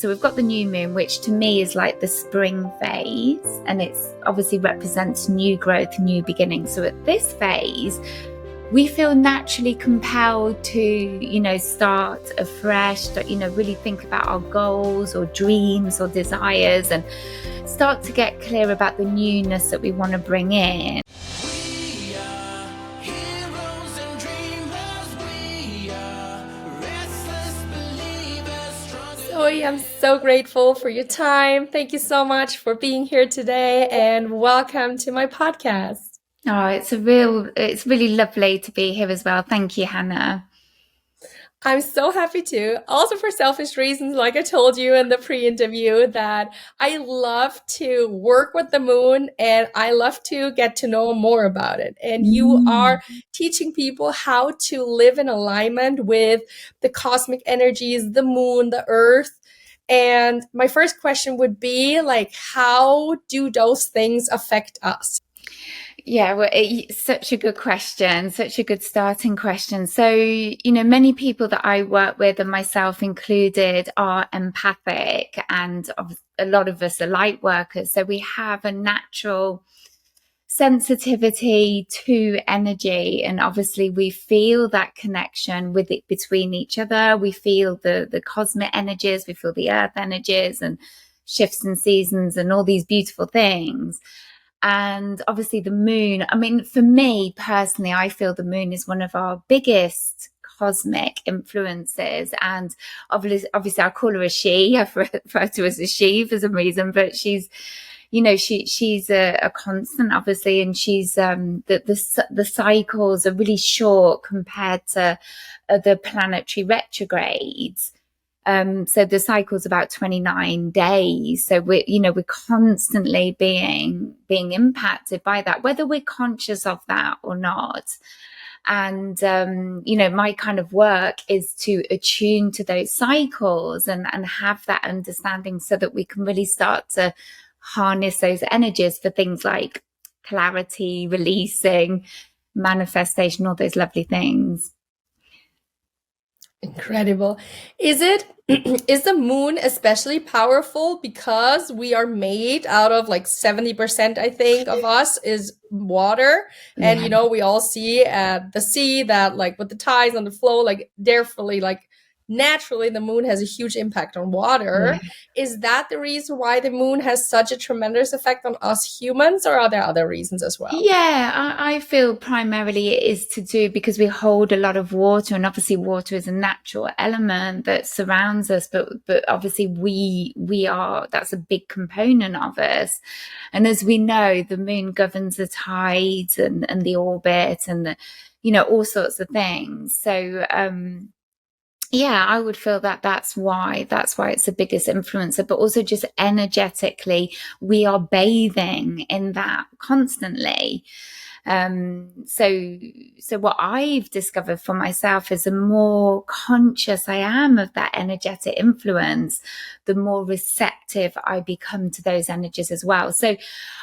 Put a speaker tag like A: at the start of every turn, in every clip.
A: So we've got the new moon, which to me is like the spring phase, and it's obviously represents new growth, new beginnings. So at this phase, we feel naturally compelled to, start afresh, really think about our goals or dreams or desires and start to get clear about the newness that we want to bring in.
B: Zoe, I'm so grateful for your time. Thank you so much for being here today and welcome to my podcast.
A: Oh, it's really lovely to be here as well. Thank you, Hannah.
B: I'm so happy to. Also for selfish reasons, like I told you in the pre-interview, that I love to work with the moon and I love to get to know more about it. And you are teaching people how to live in alignment with the cosmic energies, the moon, the earth. And my first question would be like, how do those things affect us?
A: Yeah, well, it's such a good question, such a good starting question. So, many people that I work with, and myself included, are empathic, and a lot of us are light workers. So we have a natural sensitivity to energy, and obviously we feel that connection with it between each other. We feel the cosmic energies, we feel the earth energies and shifts in seasons and all these beautiful things. And obviously the moon, I mean, for me personally, I feel the moon is one of our biggest cosmic influences. And obviously I call her a she. I refer to her as a she for some reason, but she's a constant, obviously, and she's the cycles are really short compared to other planetary retrogrades. So the cycle's about 29 days. So we're constantly being impacted by that, whether we're conscious of that or not. And, my kind of work is to attune to those cycles and have that understanding so that we can really start to harness those energies for things like clarity, releasing, manifestation, all those lovely things.
B: Incredible. Is the moon especially powerful because we are made out of like 70%, I think, of us is water. And, we all see at the sea that like with the tides and the flow, like therefore, like naturally the moon has a huge impact on water. Yeah. Is that the reason why the moon has such a tremendous effect on us humans, or are there other reasons as well?
A: Yeah, I feel primarily it is to do because we hold a lot of water, and obviously water is a natural element that surrounds us, but obviously we are, that's a big component of us. And as we know, the moon governs the tides and the orbit and the, all sorts of things. So, yeah, I would feel that that's why it's the biggest influencer, but also just energetically, we are bathing in that constantly. So what I've discovered for myself is the more conscious I am of that energetic influence, the more receptive I become to those energies as well. So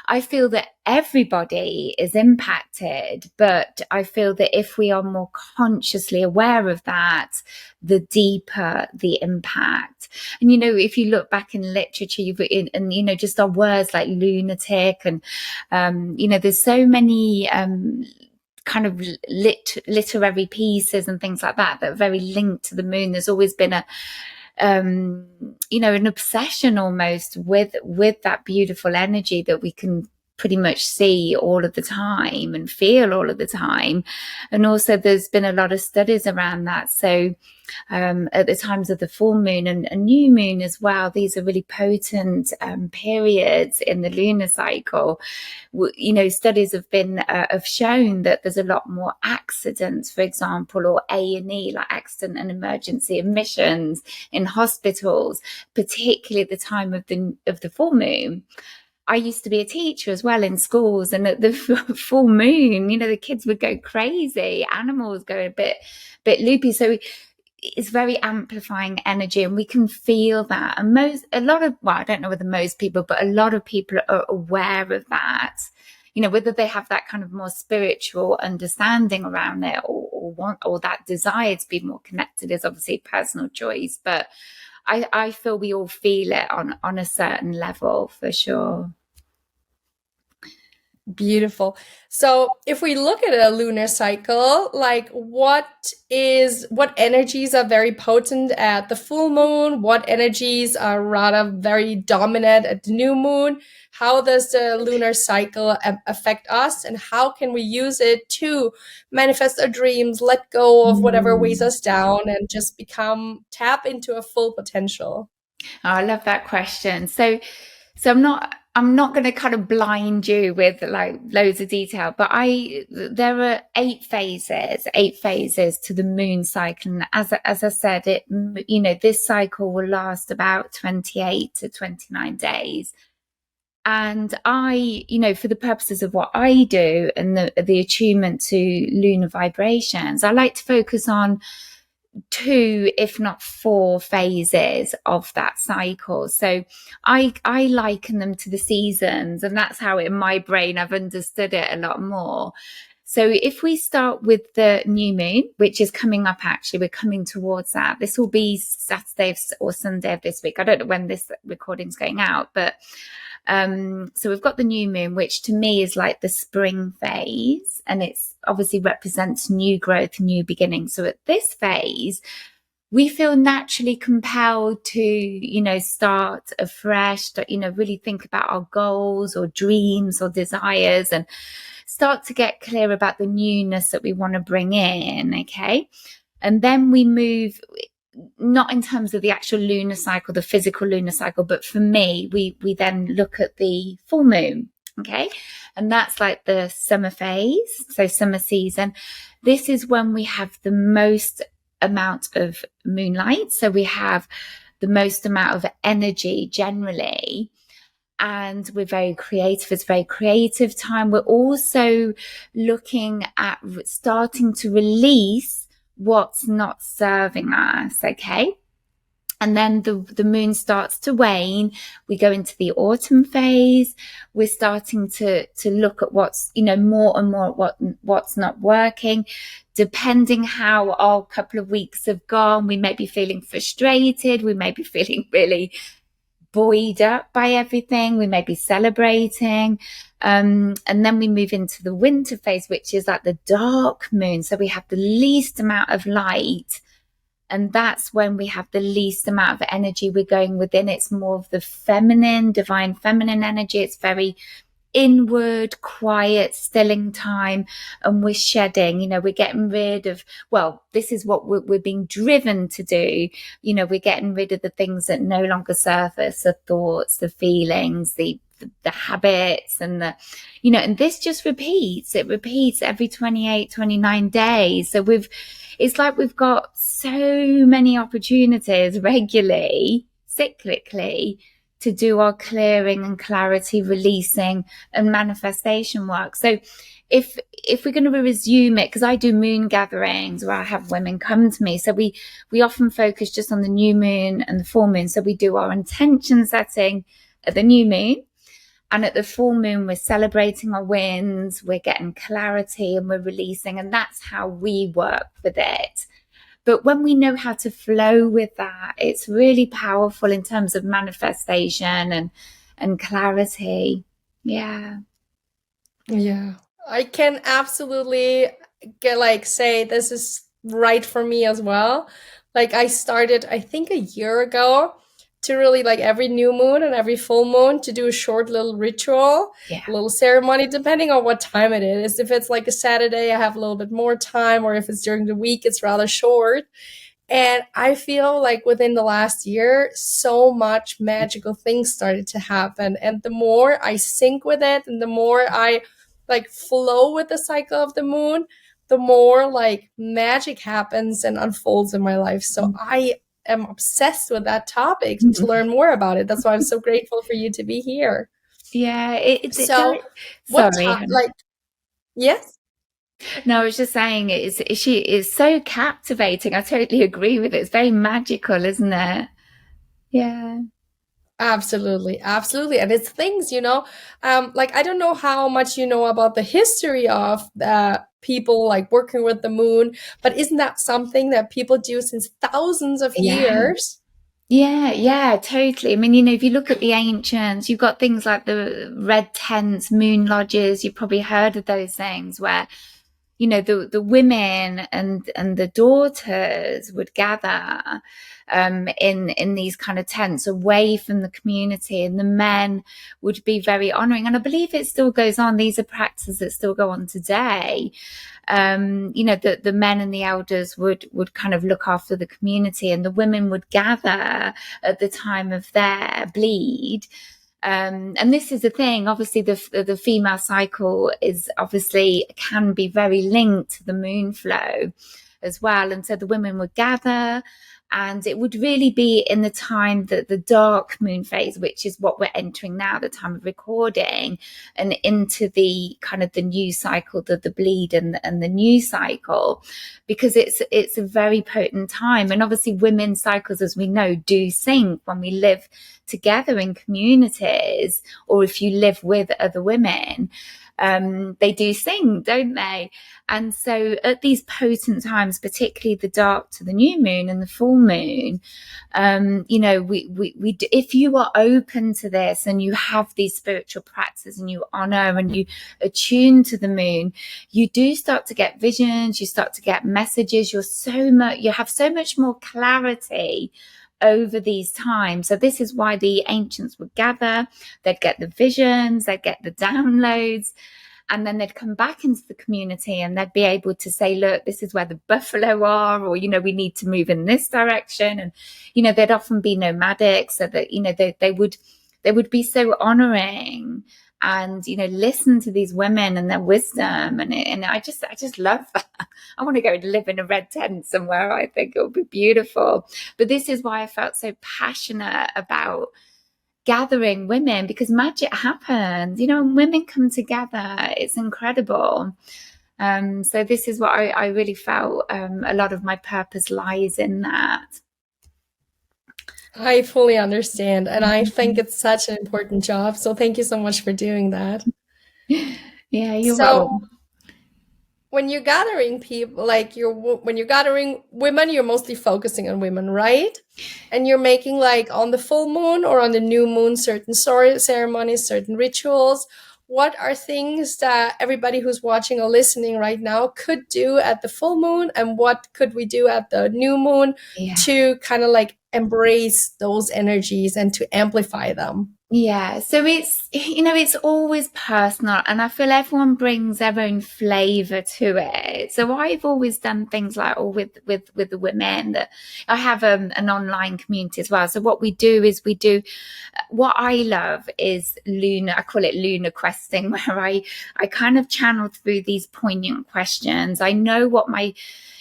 A: I feel that everybody is impacted, but I feel that if we are more consciously aware of that, the deeper the impact. And, if you look back in literature, and just our words like lunatic and, there's so many kind of literary pieces and things like that are very linked to the moon. There's always been an obsession almost with that beautiful energy that we can pretty much see all of the time and feel all of the time. And also there's been a lot of studies around that. So at the times of the full moon and new moon as well, these are really potent periods in the lunar cycle. Studies have shown that there's a lot more accidents, for example, or A&E, like accident and emergency admissions in hospitals, particularly at the time of the full moon. I used to be a teacher as well in schools, and at the full moon, the kids would go crazy, animals go a bit loopy. So it's very amplifying energy, and we can feel that. And I don't know whether most people, but a lot of people are aware of that. Whether they have that kind of more spiritual understanding around it or want, or that desire to be more connected is obviously a personal choice. But I feel we all feel it on a certain level for sure.
B: Beautiful. So if we look at a lunar cycle, like what energies are very potent at the full moon? What energies are rather very dominant at the new moon? How does the lunar cycle affect us? And how can we use it to manifest our dreams, let go of whatever weighs
A: Mm.
B: us down, and just tap into a full potential?
A: Oh, I love that question. So I'm not going to kind of blind you with like loads of detail, but there are eight phases to the moon cycle. And as I said, this cycle will last about 28 to 29 days. And for the purposes of what I do and the attunement to lunar vibrations, I like to focus on two, if not four phases of that cycle. So I liken them to the seasons, and that's how in my brain I've understood it a lot more. So if we start with the new moon, which is coming up, actually, we're coming towards that. This will be Saturday or Sunday of this week. I don't know when this recording's going out, but so we've got the new moon, which to me is like the spring phase, and it's obviously represents new growth, new beginnings. So at this phase, we feel naturally compelled to, start afresh, really think about our goals or dreams or desires and start to get clear about the newness that we want to bring in. Okay. And then we move, not in terms of the actual lunar cycle, the physical lunar cycle, but for me, we then look at the full moon. Okay. And that's like the summer phase. So summer season. This is when we have the most amount of moonlight. So we have the most amount of energy generally. And we're very creative. It's a very creative time. We're also looking at starting to release what's not serving us. Okay. And then the moon starts to wane. We go into the autumn phase. We're starting to look at what's, more and more what's not working. Depending how our couple of weeks have gone, we may be feeling frustrated. We may be feeling really buoyed up by everything. We may be celebrating. And then we move into the winter phase, which is like the dark moon. So we have the least amount of light. And that's when we have the least amount of energy we're going within. It's more of the feminine, divine feminine energy. It's very inward, quiet, stilling time. And we're shedding, we're getting rid of, well, this is what we're being driven to do. We're getting rid of the things that no longer serve us, the thoughts, the feelings, the habits, and and this just repeats. It repeats every 28, 29 days. So it's like we've got so many opportunities regularly, cyclically, to do our clearing and clarity, releasing and manifestation work. So if we're going to resume it, because I do moon gatherings where I have women come to me. So we often focus just on the new moon and the full moon. So we do our intention setting at the new moon. And at the full moon, we're celebrating our wins, we're getting clarity, and we're releasing. And that's how we work with it. But when we know how to flow with that, it's really powerful in terms of manifestation and clarity. Yeah.
B: Yeah. I can absolutely say this is right for me as well. Like I started, I think a year ago, to really like every new moon and every full moon to do a short little ritual,
A: Yeah.
B: a little ceremony, depending on what time it is. If it's like a Saturday, I have a little bit more time, or if it's during the week, it's rather short. And I feel like within the last year, so much magical things started to happen. And the more I sync with it and the more I like flow with the cycle of the moon, the more like magic happens and unfolds in my life. So I am obsessed with that topic to learn more about it. That's why I'm so grateful for you to be here.
A: Yeah.
B: So, what
A: Sorry, Hannah.
B: like, yes?
A: No, I was just saying she is so captivating. I totally agree with it. It's very magical, isn't it? Yeah.
B: Absolutely, absolutely. And it's things, like I don't know how much you know about the history of people like working with the moon, but isn't that something that people do since thousands of
A: Yeah.
B: years?
A: Yeah, totally. I mean, you know, if you look at the ancients, you've got things like the red tents, moon lodges. You've probably heard of those things where, you know, the women and the daughters would gather in these kind of tents away from the community, and the men would be very honoring. And I believe it still goes on. These are practices that still go on today. You know, the men and the elders would kind of look after the community, and the women would gather at the time of their bleed. And this is the thing, obviously the female cycle is obviously can be very linked to the moon flow as well. And so the women would gather, and it would really be in the time that the dark moon phase, which is what we're entering now, the time of recording, and into the kind of the new cycle, the bleed and the new cycle, because it's a very potent time. And obviously women's cycles, as we know, do sync when we live together in communities, or if you live with other women. They do sing, don't they? And so at these potent times, particularly the dark to the new moon and the full moon, you know, we if you are open to this and you have these spiritual practices and you honor and you attune to the moon, you do start to get visions, you start to get messages. You have so much more clarity over these times. So this is why the ancients would gather, they'd get the visions, they'd get the downloads, and then they'd come back into the community and they'd be able to say, look, this is where the buffalo are, or, you know, we need to move in this direction. And, you know, they'd often be nomadic, so that, you know, they would be so honoring and, you know, listen to these women and their wisdom. And I just love that. I want to go and live in a red tent somewhere. I think it would be beautiful. But this is why I felt so passionate about gathering women, because magic happens, you know, and women come together. It's incredible. So this is what I really felt a lot of my purpose lies in that.
B: I fully understand. And I think it's such an important job. So thank you so much for doing that.
A: Yeah, you're
B: So
A: welcome.
B: when you're gathering people, like when you're gathering women, you're mostly focusing on women, right? And you're making like on the full moon or on the new moon certain ceremonies, certain rituals. What are things that everybody who's watching or listening right now could do at the full moon, and what could we do at the new moon
A: Yeah.
B: to kind of like embrace those energies and to amplify them?
A: Yeah, so it's, you know, it's always personal, and I feel everyone brings their own flavor to it. So I've always done things like, or with the women, that I have an online community as well. So what we do is we do what I love is Lunar. I call it Lunar questing, where I kind of channel through these poignant questions. I know what my,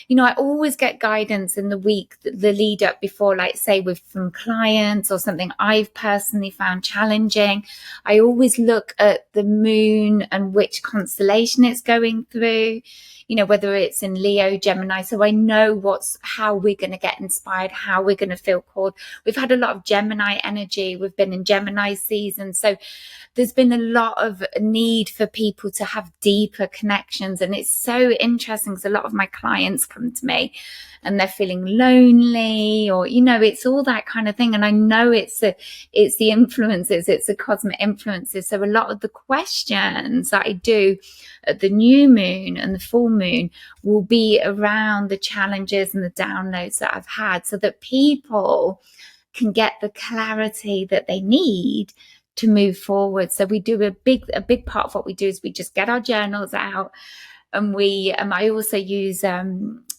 A: you know, I always get guidance in the week, the lead up before, like say with from clients or something I've personally found challenging. I always look at the moon and which constellation it's going through, you know, whether it's in Leo, Gemini. So I know how we're going to get inspired, how we're going to feel called. We've had a lot of Gemini energy. We've been in Gemini season. So there's been a lot of need for people to have deeper connections. And it's so interesting because a lot of my clients come to me and they're feeling lonely, or, you know, it's all that kind of thing. And I know it's the influences, it's the cosmic influences. So a lot of the questions that I do at the new moon and the full moon will be around the challenges and the downloads that I've had, so that people can get the clarity that they need to move forward. So we do a big part of what we do is we just get our journals out, and I also use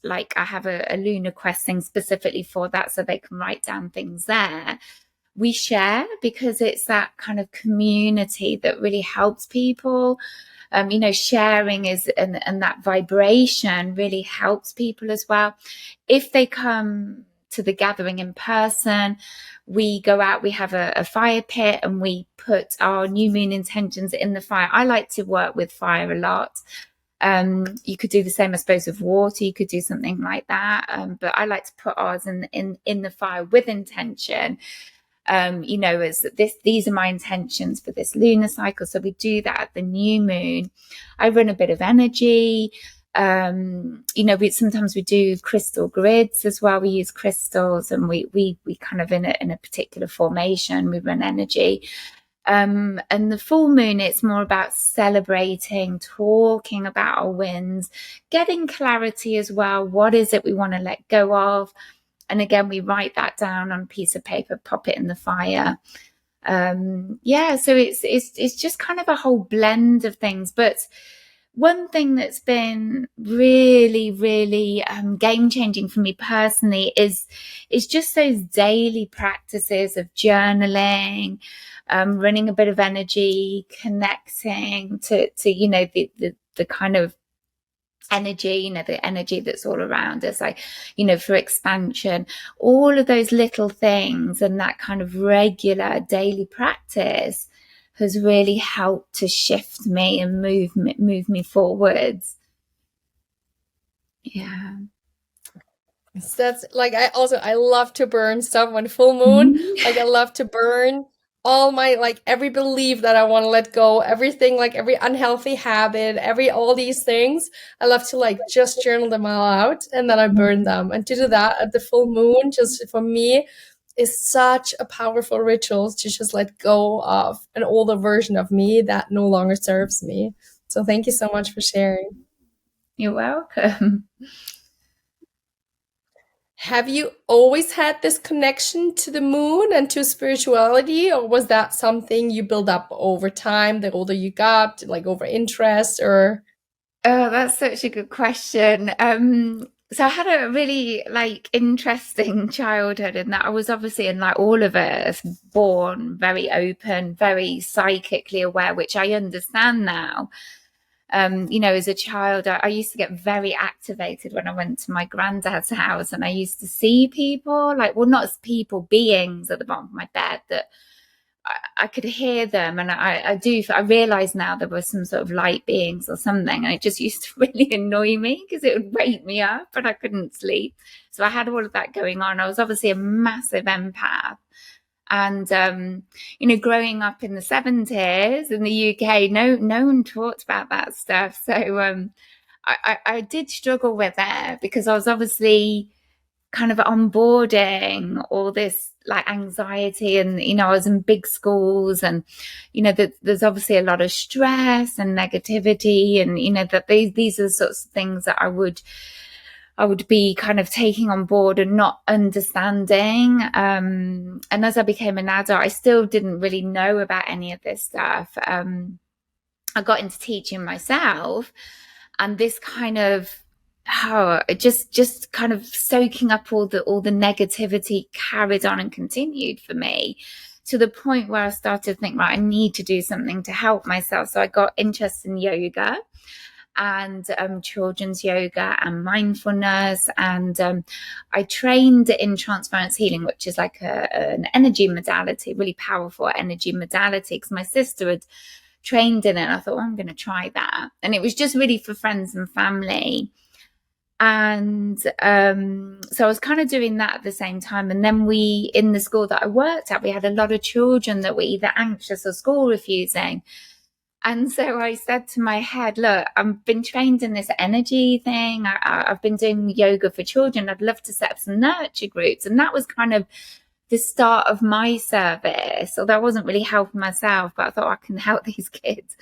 A: like I have a lunar questing specifically for that, so they can write down things there. We share because it's that kind of community that really helps people. You know, sharing is and that vibration really helps people as well. If they come to the gathering in person, we go out, we have a fire pit, and we put our new moon intentions in the fire. I like to work with fire a lot. You could do the same, I suppose, with water. You could do something like that. But I like to put ours in the fire with intention. You know, as these are my intentions for this lunar cycle. So we do that at the new moon. I run a bit of energy. Sometimes we do crystal grids as well. We use crystals, and we kind of in a particular formation, we run energy. And the full moon, it's more about celebrating, talking about our wins, getting clarity as well. What is it we want to let go of? And again, we write that down on a piece of paper, pop it in the fire. So it's just kind of a whole blend of things. But one thing that's been really, really game changing for me personally is just those daily practices of journaling, running a bit of energy, connecting to the kind of energy, the energy that's all around us, like, for expansion, all of those little things and that kind of regular daily practice has really helped to shift me and move me forwards. Yeah.
B: So that's like, I love to burn stuff on full moon. Like, I love to burn all my, like, every belief that I want to let go, everything, like every unhealthy habit, all these things. I love to like just journal them all out, and then I burn them. And to do that at the full moon, just for me, is such a powerful ritual to just let go of an older version of me that no longer serves me. So thank you so much for sharing.
A: You're welcome.
B: Have you always had this connection to the moon and to spirituality, or was that something you build up over time, the older you got, like over interest, or?
A: Oh, that's such a good question. So I had a really interesting childhood in that I was obviously, in like all of us, born very open, very psychically aware, which I understand now. As a child, I used to get very activated when I went to my granddad's house, and I used to see people, not as people, beings at the bottom of my bed that I could hear them. And I realize now there were some sort of light beings or something, and it just used to really annoy me because it would wake me up and I couldn't sleep. So I had all of that going on. I was obviously a massive empath. And growing up in the 70s in the UK, no one talked about that stuff. So I did struggle with it because I was obviously kind of onboarding all this like anxiety, and I was in big schools, and there's obviously a lot of stress and negativity, and that these are the sorts of things that I would be kind of taking on board and not understanding. And as I became an adult, I still didn't really know about any of this stuff. I got into teaching myself, and this kind of just kind of soaking up all the negativity carried on and continued for me, to the point where I started to think, right, I need to do something to help myself. So I got interested in yoga and children's yoga and mindfulness, and I trained in transference healing, which is like an energy modality, really powerful energy modality, because my sister had trained in it, and I thought, I'm going to try that. And it was just really for friends and family. And so I was kind of doing that at the same time. And then in the school that I worked at, we had a lot of children that were either anxious or school refusing. And so I said to my head, look, I've been trained in this energy thing. I've been doing yoga for children. I'd love to set up some nurture groups. And that was kind of the start of my service, although I wasn't really helping myself, but I thought I can help these kids.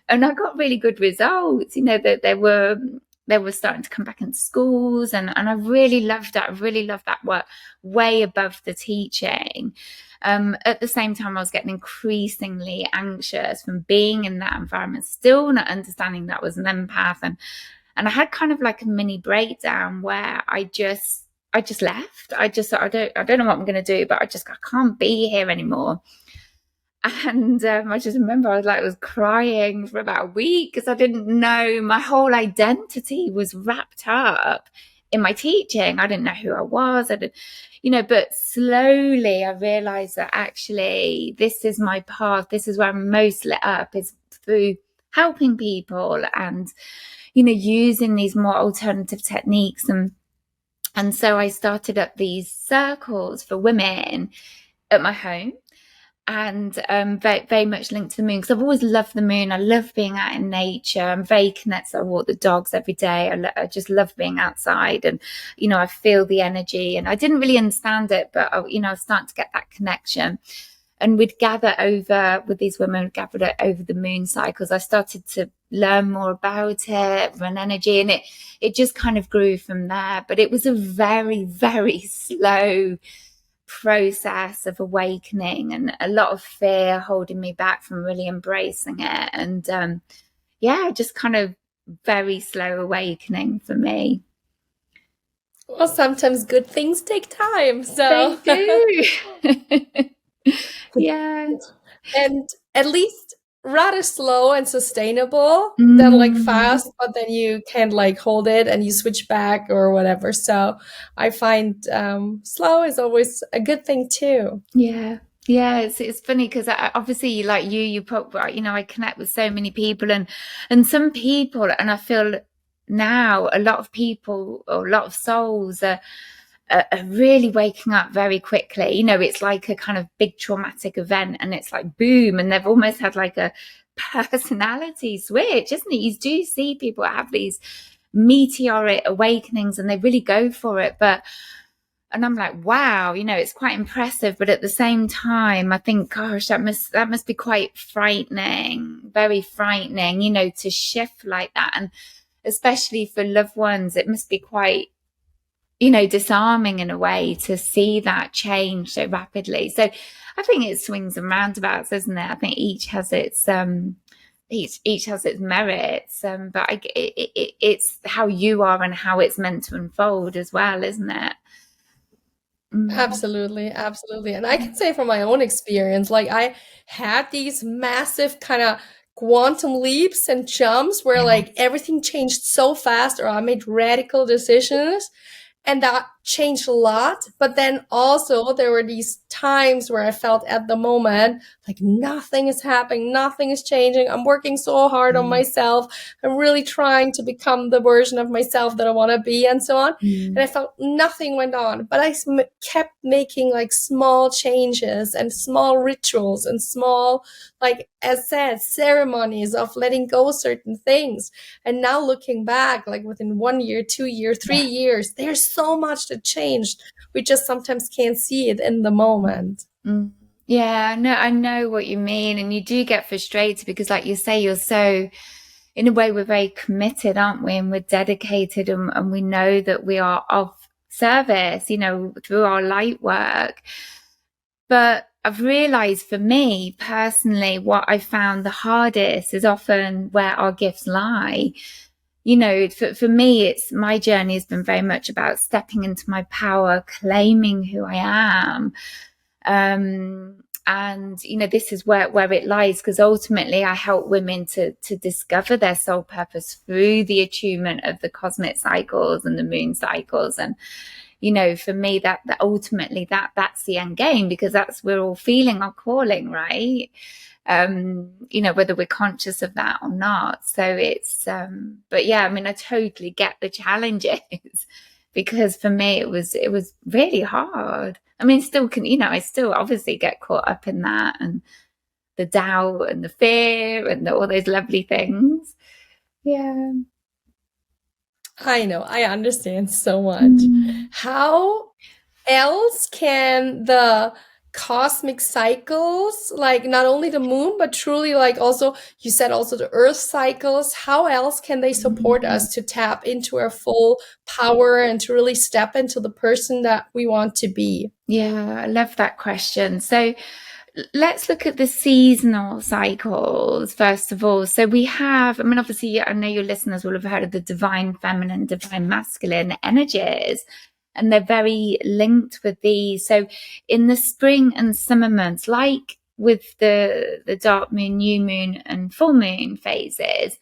A: And I got really good results, that they were starting to come back into schools, and I really loved that. I really loved that work, way above the teaching. At the same time, I was getting increasingly anxious from being in that environment, still not understanding that I was an empath. And I had kind of like a mini breakdown where I just left. I just thought, I don't know what I'm going to do, but I can't be here anymore. And I just remember I was crying for about a week because I didn't know, my whole identity was wrapped up in my teaching. I didn't know who I was. I didn't, but slowly I realized that actually this is my path. This is where I'm most lit up, is through helping people and, using these more alternative techniques. And so I started up these circles for women at my home. and very, very much linked to the moon, because I've always loved the moon. I love being out in nature. I'm very connected. I walk the dogs every day. I just love being outside, and I feel the energy. And I didn't really understand it, but I was starting to get that connection. And we'd gather over with these women, gathered over the moon cycles. I started to learn more about it, run energy, and it just kind of grew from there. But it was a very, very slow process of awakening, and a lot of fear holding me back from really embracing it. And just kind of very slow awakening for me.
B: Well, sometimes good things take time,
A: They
B: so
A: do. Yeah.
B: and at least rather slow and sustainable than like
A: Mm.
B: fast, but then you can't like hold it and you switch back or whatever. So I find slow is always a good thing too.
A: Yeah. Yeah, it's funny because obviously, like you probably, I connect with so many people, and some people, and I feel now a lot of people, or a lot of souls are really waking up very quickly. It's like a kind of big traumatic event, and it's like boom, and they've almost had like a personality switch, isn't it? You do see people have these meteoric awakenings, and they really go for it, and I'm like, wow, it's quite impressive. But at the same time, I think, gosh, that must be quite frightening, very frightening, to shift like that. And especially for loved ones, it must be quite, disarming in a way to see that change so rapidly. So I think it swings and roundabouts, isn't it? I think each has its each has its merits, but it's how you are and how it's meant to unfold as well, isn't it? Mm.
B: Absolutely, absolutely. And I can say from my own experience, like I had these massive kind of quantum leaps and jumps where
A: Yeah.
B: like everything changed so fast, or I made radical decisions. And that changed a lot. But then also there were these times where I felt at the moment like nothing is happening, nothing is changing. I'm working so hard on
A: Mm.
B: myself. I'm really trying to become the version of myself that I want to be, and so on. And
A: Mm.
B: I felt nothing went on, but I kept making like small changes and small rituals and small, like as said, ceremonies of letting go certain things. And now looking back, like within 1 year, 2 year,
A: Yeah.
B: 3 years, there's so much that changed. We just sometimes can't see it in the moment.
A: Mm. Yeah, no, I know what you mean. And you do get frustrated because, like you say, you're so, in a way, we're very committed, aren't we? And we're dedicated, and we know that we are of service, through our light work. But I've realized, for me personally, what I found the hardest is often where our gifts lie. For me, my journey has been very much about stepping into my power, claiming who I am. And this is where it lies, because ultimately I help women to discover their soul purpose through the attunement of the cosmic cycles and the moon cycles. And for me, that ultimately that's the end game, because that's, we're all feeling our calling, right? Whether we're conscious of that or not. So it's but yeah, I mean, I totally get the challenges because for me it was really hard. I mean, still can, I still obviously get caught up in that, and the doubt and the fear and all those lovely things. Yeah.
B: I know, I understand so much.
A: Mm.
B: How else can the cosmic cycles, like not only the moon, but truly like also, you said also the earth cycles, how else can they support us to tap into our full power and to really step into the person that we want to be?
A: Yeah, I love that question. So let's look at the seasonal cycles first of all. So we have, I mean, obviously, I know your listeners will have heard of the divine feminine, divine masculine energies, and they're very linked with these. So in the spring and summer months, like with the dark moon, new moon, and full moon phases,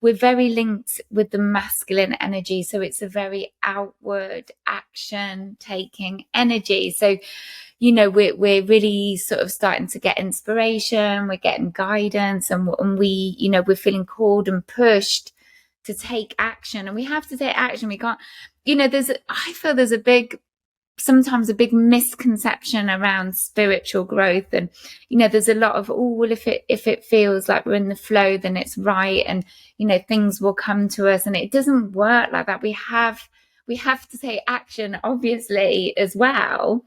A: we're very linked with the masculine energy. So it's a very outward action taking energy. So we're really sort of starting to get inspiration, we're getting guidance, and we, we're feeling called and pushed to take action. And we have to take action. We can't, I feel there's a big sometimes a big misconception around spiritual growth. And, you know, there's a lot of, oh, well, if it feels like we're in the flow, then it's right. And, you know, things will come to us. And it doesn't work like that. We have to take action, obviously, as well,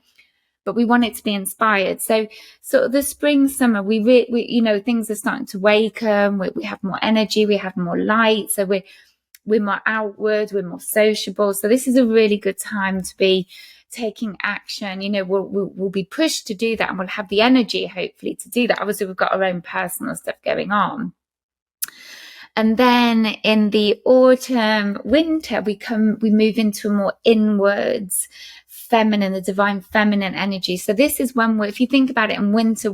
A: but we want it to be inspired. So sort of the spring, summer, we you know, things are starting to waken. We have more energy, we have more light. So we're more outward, we're more sociable. So this is a really good time to be taking action. You know, we'll be pushed to do that, and we'll have the energy, hopefully, to do that. Obviously, we've got our own personal stuff going on. And then in the autumn, winter, we move into a more inwards, feminine, the divine feminine energy. So this is when if you think about it, in winter,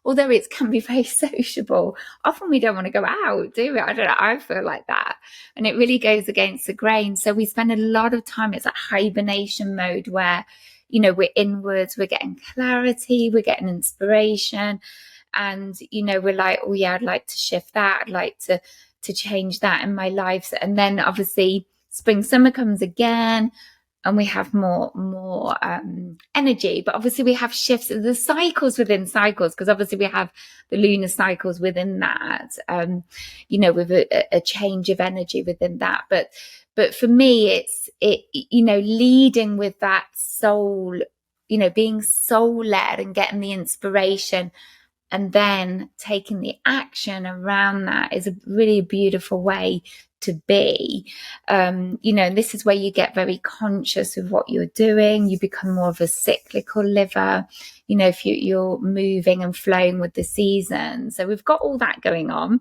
A: although it can be very sociable, often we don't want to go out, do we? I don't know. I feel like that. And it really goes against the grain. So we spend a lot of time, it's like hibernation mode where, you know, we're inwards, we're getting clarity, we're getting inspiration. And, you know, we're like, oh yeah, I'd like to shift that. I'd like to change that in my life. And then obviously spring, summer comes again, and we have more energy. But obviously we have shifts, the cycles within cycles, because obviously we have the lunar cycles within that, you know, with a change of energy within that. But for me, you know, leading with that soul, you know, being soul led and getting the inspiration, and then taking the action around that is a really beautiful way to be. You know, this is where you get very conscious of what you're doing. You become more of a cyclical liver, you know, if you're moving and flowing with the seasons. So we've got all that going on.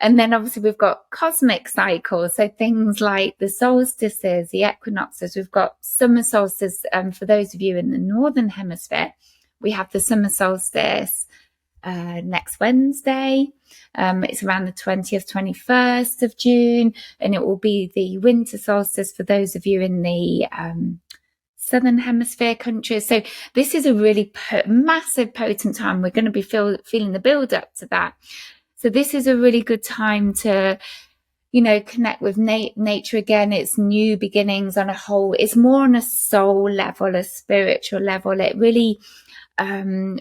A: And then obviously we've got cosmic cycles. So things like the solstices, the equinoxes. We've got summer solstice. For those of you in the Northern Hemisphere, we have the summer solstice next Wednesday. It's around the 20th, 21st of June, and it will be the winter solstice for those of you in the Southern Hemisphere countries. So this is a really massive, potent time. We're going to be feeling the build up to that. So this is a really good time to, you know, connect with nature again. It's new beginnings on a whole. It's more on a soul level, a spiritual level. It really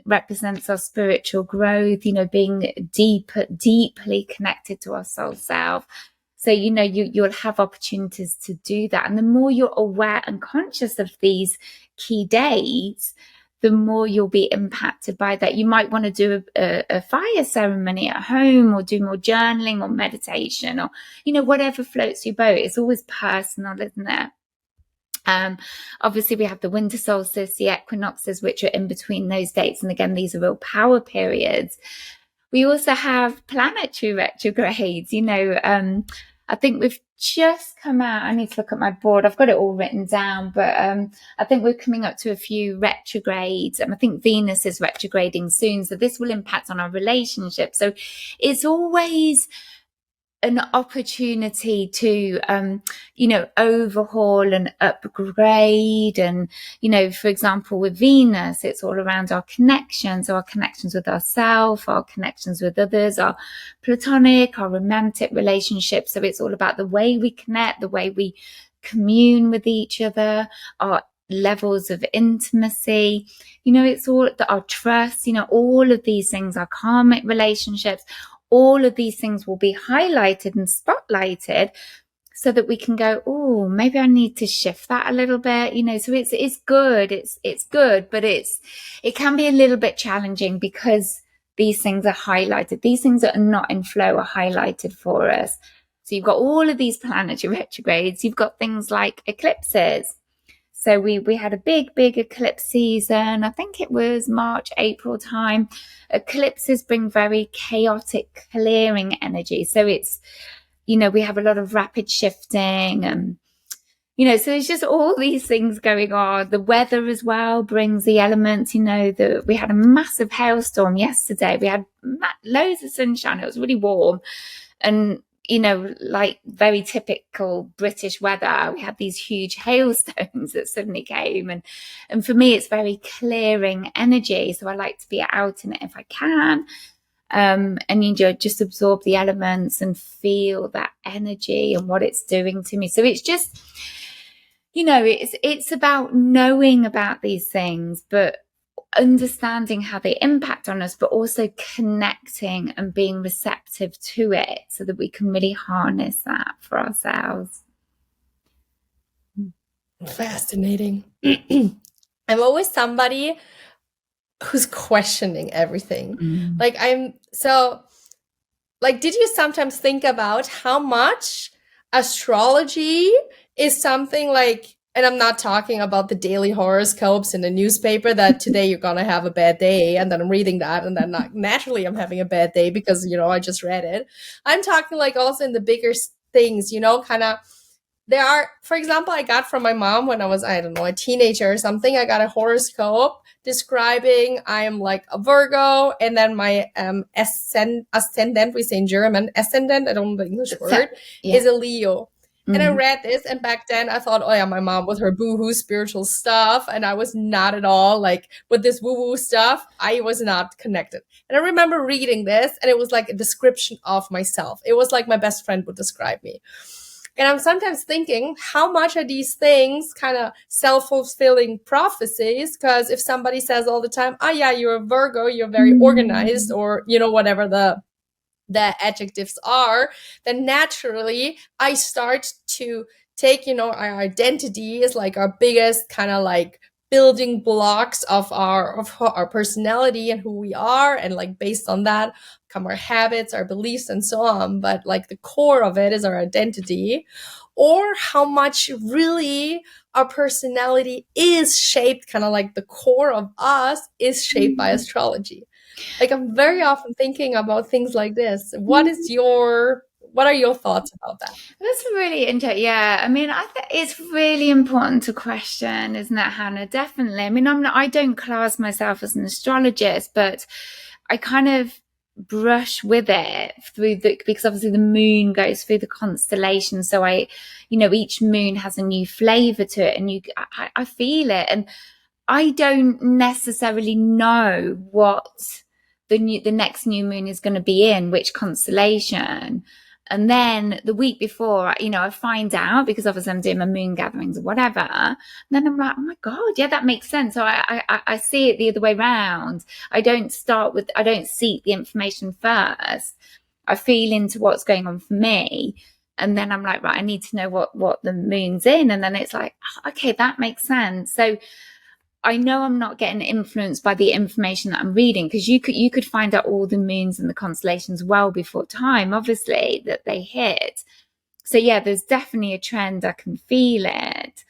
A: represents our spiritual growth, you know, being deeply connected to our soul self. So, you know, you'll have opportunities to do that. And the more you're aware and conscious of these key dates, the more you'll be impacted by that. You might want to do a fire ceremony at home, or do more journaling or meditation, or, you know, whatever floats your boat. It's always personal, isn't it? Obviously we have the winter solstice, the equinoxes, which are in between those dates. And again, these are real power periods. We also have planetary retrogrades, you know. I think we've just come out. I need to look at my board. I've got it all written down, but I think we're coming up to a few retrogrades. And I think Venus is retrograding soon. So this will impact on our relationship. So it's always an opportunity to, you know, overhaul and upgrade. And, you know, for example, with Venus, it's all around our connections with ourselves, our connections with others, our platonic, our romantic relationships. So it's all about the way we connect, the way we commune with each other, our levels of intimacy, you know, it's all our trust, you know, all of these things, our karmic relationships. All of these things will be highlighted and spotlighted, so that we can go, oh, maybe I need to shift that a little bit, you know. So it's good. It's good, but it can be a little bit challenging, because these things are highlighted. These things that are not in flow are highlighted for us. So you've got all of these planetary retrogrades. You've got things like eclipses. So we had a big eclipse season. I think it was March, April time. Eclipses bring very chaotic clearing energy. So it's, you know, we have a lot of rapid shifting, and, you know, so there's just all these things going on. The weather as well brings the elements, you know, we had a massive hailstorm yesterday. We had loads of sunshine. It was really warm. And, you know, like very typical British weather, we had these huge hailstones that suddenly came. And for me, it's very clearing energy. So I like to be out in it if I can. And, you know, just absorb the elements and feel that energy and what it's doing to me. So it's just, it's about knowing about these things, but understanding how they impact on us, but also connecting and being receptive to it so that we can really harness that for ourselves.
B: Fascinating. I'm always somebody who's questioning everything. Like did you sometimes think about how much astrology is something like, and I'm not talking about the daily horoscopes in the newspaper that today you're gonna have a bad day, and then I'm reading that, and then naturally I'm having a bad day because, I just read it. I'm talking like also in the bigger things, kind of. There are, for example, I got from my mom when I was, I don't know, a teenager or something, I got a horoscope describing I'm like a Virgo, and then my ascendant, we say in German, ascendant, I don't know the English word, is a Leo. And I read this, and back then I thought, oh yeah, my mom with her boohoo spiritual stuff, and I was not at all like with this woo-woo stuff. I was not connected. And I remember reading this, and it was like a description of myself. It was like my best friend would describe me. And I'm sometimes thinking, how much are these things kind of self-fulfilling prophecies? Because if somebody says all the time, oh yeah, you're a Virgo, you're very organized, or, whatever the adjectives are, then naturally I start to take, our identity is like our biggest kind of like building blocks of our personality and who we are, and like based on that come our habits, our beliefs, and so on. But like the core of it is our identity, or how much really our personality is shaped, kind of like the core of us is shaped by astrology. Like I'm very often thinking about things like this. What are your thoughts about that?
A: That's really interesting. Yeah, I mean, I think it's really important to question, isn't it, Hannah? Definitely. I mean, I don't class myself as an astrologist, but I kind of brush with it because obviously the moon goes through the constellation. So each moon has a new flavor to it, and I feel it, and I don't necessarily know what the next new moon is going to be in, which constellation. And then the week before, I find out because obviously I'm doing my moon gatherings or whatever. And then I'm like, oh my God, yeah, that makes sense. So I see it the other way around. I don't seek the information first. I feel into what's going on for me. And then I'm like, right, I need to know what the moon's in. And then it's like, oh, okay, that makes sense. So I know I'm not getting influenced by the information that I'm reading, because you could find out all the moons and the constellations well before time, obviously, that they hit. So yeah, there's definitely a trend. I can feel it,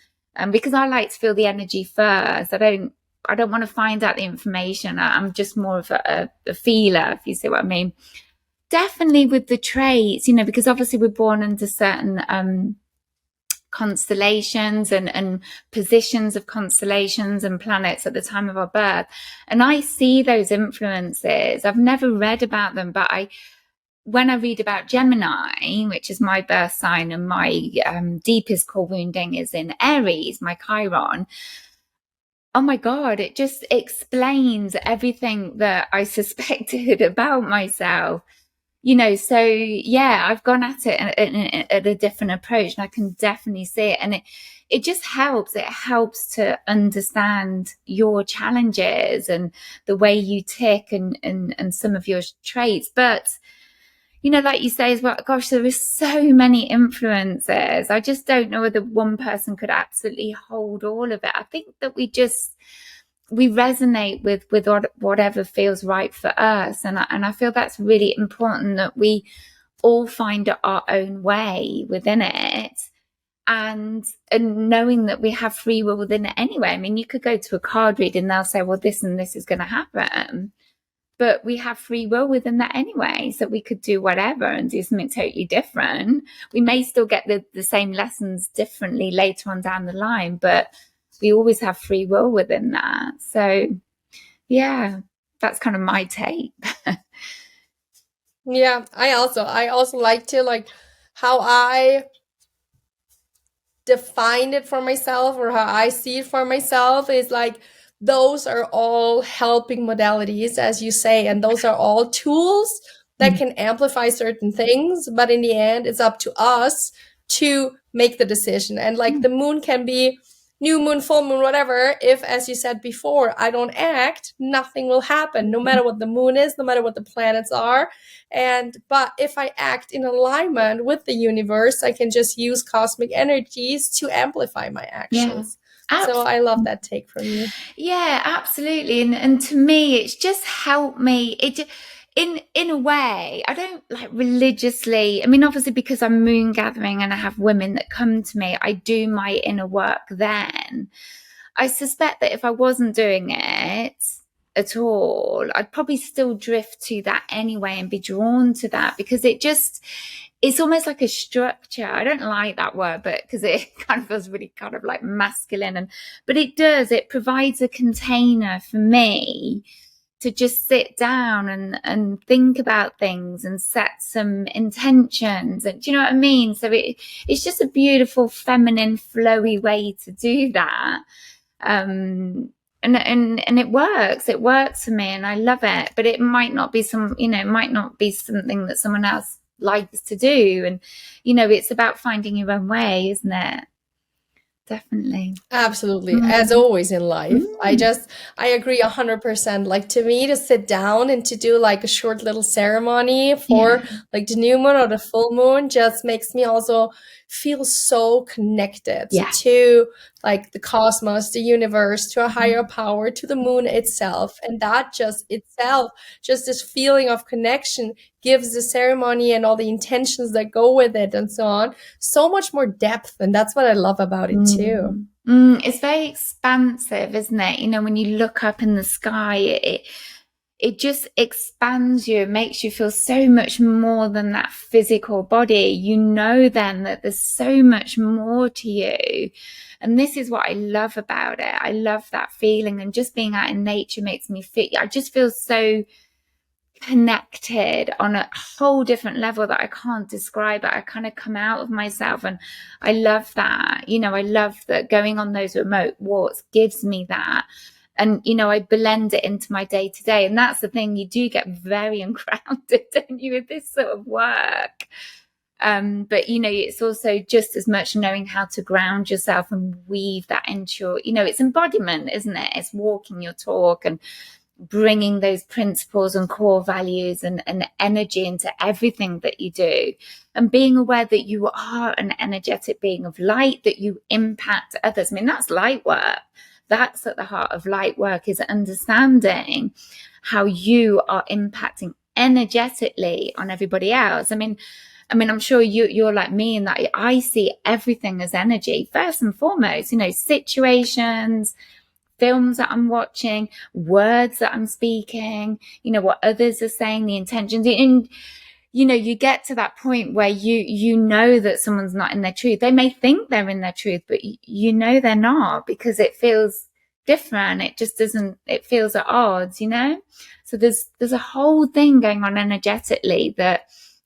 A: because I like to feel the energy first. I don't want to find out the information. I'm just more of a feeler, if you see what I mean. Definitely with the traits, because obviously we're born under certain constellations and positions of constellations and planets at the time of our birth, and I see those influences. I've never read about them, but when I read about Gemini, which is my birth sign, and my deepest core wounding is in Aries, my Chiron, oh my God, it just explains everything that I suspected about myself. So yeah, I've gone at it at a different approach, and I can definitely see it. And it just helps. It helps to understand your challenges and the way you tick and some of your traits. But, like you say as well, gosh, there are so many influences. I just don't know whether one person could absolutely hold all of it. I think that we resonate with whatever feels right for us, and I feel that's really important, that we all find our own way within it, and knowing that we have free will within it anyway. I mean, you could go to a card reading and they'll say, well, this and this is going to happen, but we have free will within that anyway, so we could do whatever and do something totally different. We may still get the same lessons differently later on down the line, but we always have free will within that. So yeah, that's kind of my take.
B: Yeah, I also like to like how I define it for myself, or how I see it for myself, is like those are all helping modalities, as you say, and those are all tools that can amplify certain things, but in the end it's up to us to make the decision. And like the moon can be new moon, full moon, whatever. If, as you said before, I don't act, nothing will happen, no matter what the moon is, no matter what the planets are. But if I act in alignment with the universe, I can just use cosmic energies to amplify my actions. So I love that take from you.
A: Yeah, absolutely. And to me, it's just helped me. In a way, I don't like religiously. I mean, obviously, because I'm moon gathering and I have women that come to me, I do my inner work then. I suspect that if I wasn't doing it at all, I'd probably still drift to that anyway and be drawn to that, because it's almost like a structure. I don't like that word, but because it kind of feels really kind of like masculine, but it provides a container for me to just sit down and think about things and set some intentions. And do you know what I mean? So it's just a beautiful, feminine, flowy way to do that. And it works for me, and I love it. But it might not be something that someone else likes to do. And it's about finding your own way, isn't it? Definitely.
B: Absolutely. As always in life. I agree 100%. Like, to me, to sit down and to do like a short little ceremony for like the new moon or the full moon just makes me also feel so connected to like the cosmos, the universe, to a higher power, to the moon itself. And that just this feeling of connection gives the ceremony and all the intentions that go with it and so on so much more depth. And that's what I love about it too.
A: It's very expansive, isn't it? When you look up in the sky, it just expands you, makes you feel so much more than that physical body. Then that there's so much more to you. And this is what I love about it. I love that feeling, and just being out in nature makes me feel, I just feel so connected on a whole different level that I can't describe it. I kind of come out of myself, and I love that. I love that going on those remote walks gives me that. And, I blend it into my day to day. And that's the thing, you do get very ungrounded, don't you, with this sort of work. But, it's also just as much knowing how to ground yourself and weave that into your, it's embodiment, isn't it? It's walking your talk and bringing those principles and core values and energy into everything that you do, and being aware that you are an energetic being of light, that you impact others. I mean, that's light work. That's at the heart of light work, is understanding how you are impacting energetically on everybody else. I mean, I'm sure you're like me in that I see everything as energy first and foremost. Situations, films that I'm watching, words that I'm speaking, what others are saying, the intentions. And you get to that point where you know that someone's not in their truth. They may think they're in their truth, but they're not, because it feels different. It just doesn't, it feels at odds, So there's a whole thing going on energetically that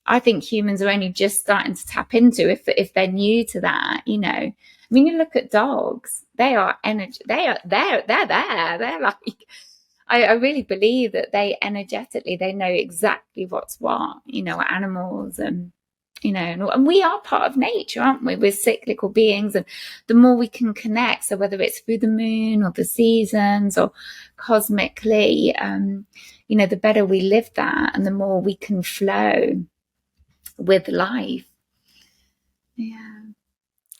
A: I think humans are only just starting to tap into if they're new to that, I mean, you look at dogs, they are energy, they're there. They're like, I really believe that they energetically, they know exactly what's what, animals, and we are part of nature, aren't we? We're cyclical beings, and the more we can connect, so whether it's through the moon or the seasons or cosmically, the better we live that, and the more we can flow with life. Yeah.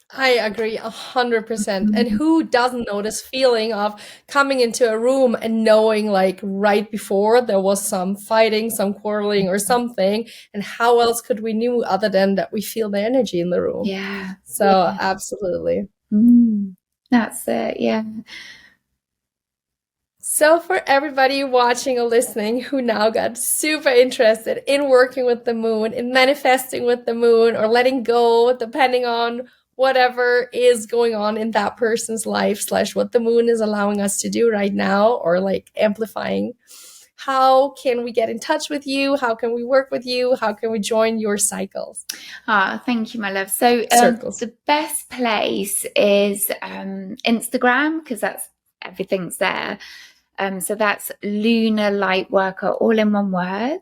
B: I agree 100%. And who doesn't know this feeling of coming into a room and knowing, like, right before there was some fighting, some quarreling or something, and how else could we know other than that we feel the energy in the room?
A: Yeah.
B: So absolutely.
A: That's it. Yeah.
B: So for everybody watching or listening who now got super interested in working with the moon, in manifesting with the moon, or letting go, depending on whatever is going on in that person's life / what the moon is allowing us to do right now, or like amplifying, how can we get in touch with you? How can we work with you? How can we join your cycles?
A: Thank you, my love. So the best place is Instagram, because everything's there. So that's Lunar Lightworker, all in one word.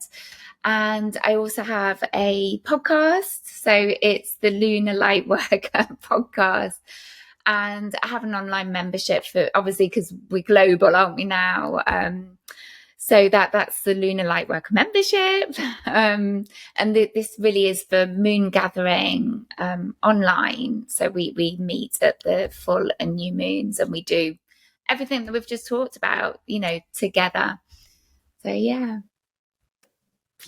A: And I also have a podcast. So it's the Lunar Lightworker podcast. And I have an online membership for, obviously, because we're global, aren't we now? So that's the Lunar Lightworker membership. And this really is for moon gathering online. So we meet at the full and new moons, and we do everything that we've just talked about, together. So yeah.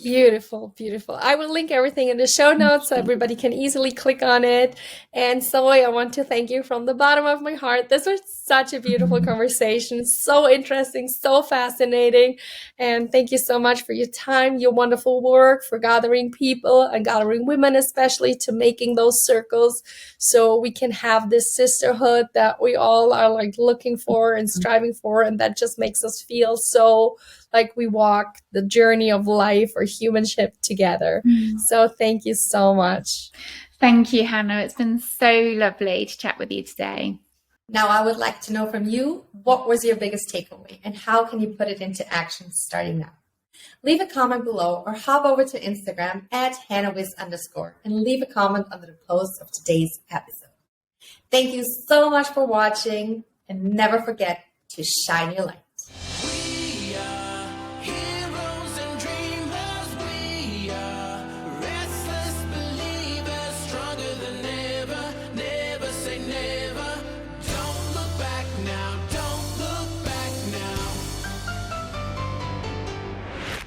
B: Beautiful, beautiful. I will link everything in the show notes so everybody can easily click on it. And Zoe, I want to thank you from the bottom of my heart. This was such a beautiful conversation, so interesting, so fascinating. And thank you so much for your time, your wonderful work, for gathering people and gathering women, especially, to making those circles so we can have this sisterhood that we all are like looking for and striving for. And that just makes us feel so like we walk the journey of life or humanship together. So thank you so much.
A: Thank you, Hannah. It's been so lovely to chat with you today.
B: Now, I would like to know from you, what was your biggest takeaway and how can you put it into action starting now? Leave a comment below or hop over to Instagram at HannahWiz_ and leave a comment under the post of today's episode. Thank you so much for watching, and never forget to shine your light.